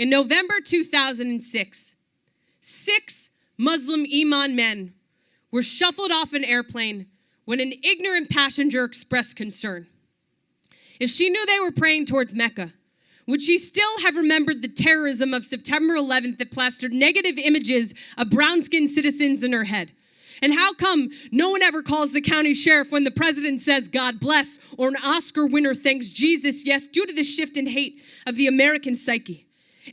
In November 2006, 6 Muslim imam men were shuffled off an airplane when an ignorant passenger expressed concern. If she knew they were praying towards Mecca, would she still have remembered the terrorism of September 11th that plastered negative images of brown-skinned citizens in her head? And how come no one ever calls the county sheriff when the president says, God bless, or an Oscar winner thanks Jesus, yes, due to the shift in hate of the American psyche?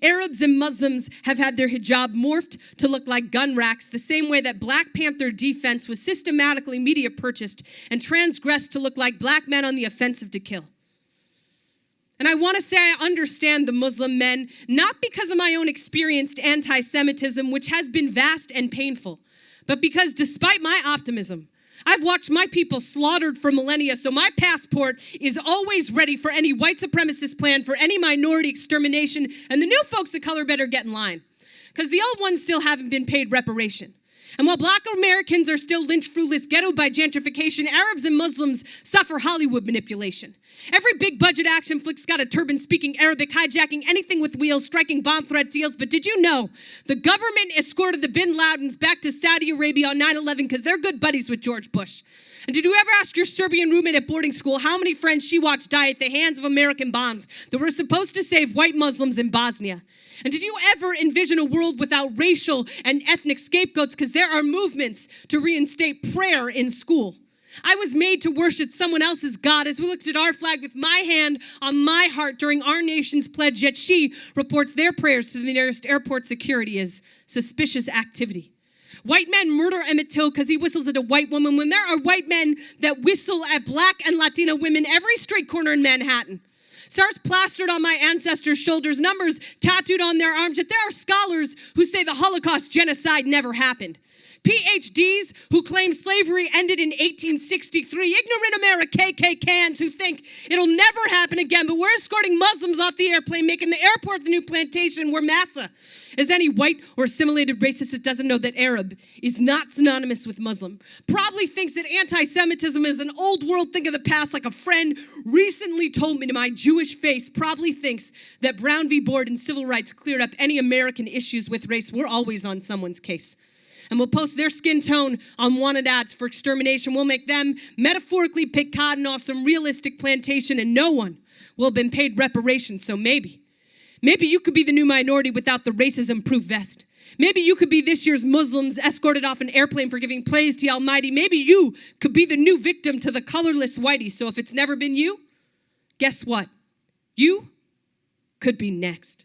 Arabs and Muslims have had their hijab morphed to look like gun racks the same way that Black Panther defense was systematically media purchased and transgressed to look like black men on the offensive to kill. And I want to say I understand the Muslim men, not because of my own experienced anti-Semitism, which has been vast and painful, but because despite my optimism, I've watched my people slaughtered for millennia, so my passport is always ready for any white supremacist plan, for any minority extermination, and the new folks of color better get in line, because the old ones still haven't been paid reparation. And while Black Americans are still lynched, fruitless, ghettoed by gentrification, Arabs and Muslims suffer Hollywood manipulation. Every big budget action flick's got a turban speaking Arabic, hijacking anything with wheels, striking bomb threat deals. But did you know the government escorted the bin Ladens back to Saudi Arabia on 9/11 because they're good buddies with George Bush? And did you ever ask your Serbian roommate at boarding school how many friends she watched die at the hands of American bombs that were supposed to save white Muslims in Bosnia? And did you ever envision a world without racial and ethnic scapegoats? Because there are movements to reinstate prayer in school. I was made to worship someone else's God as we looked at our flag with my hand on my heart during our nation's pledge, yet she reports their prayers to the nearest airport security as suspicious activity. White men murder Emmett Till because he whistles at a white woman when there are white men that whistle at Black and Latina women every street corner in Manhattan. Stars plastered on my ancestors' shoulders, numbers tattooed on their arms, yet there are scholars who say the Holocaust genocide never happened. PhDs who claim slavery ended in 1863. Ignorant America KKKans who think it'll never happen again, but we're escorting Muslims off the airplane, making the airport the new plantation where Massa. Is any white or assimilated racist that doesn't know that Arab is not synonymous with Muslim probably thinks that anti-Semitism is an old world thing of the past, like a friend recently told me to my Jewish face, probably thinks that Brown v. Board and civil rights cleared up any American issues with race. We're always on someone's case. And we'll post their skin tone on wanted ads for extermination. We'll make them metaphorically pick cotton off some realistic plantation, and no one will have been paid reparations. So maybe you could be the new minority without the racism-proof vest. Maybe you could be this year's Muslims escorted off an airplane for giving praise to the Almighty. Maybe you could be the new victim to the colorless whitey. So if it's never been you, guess what? You could be next.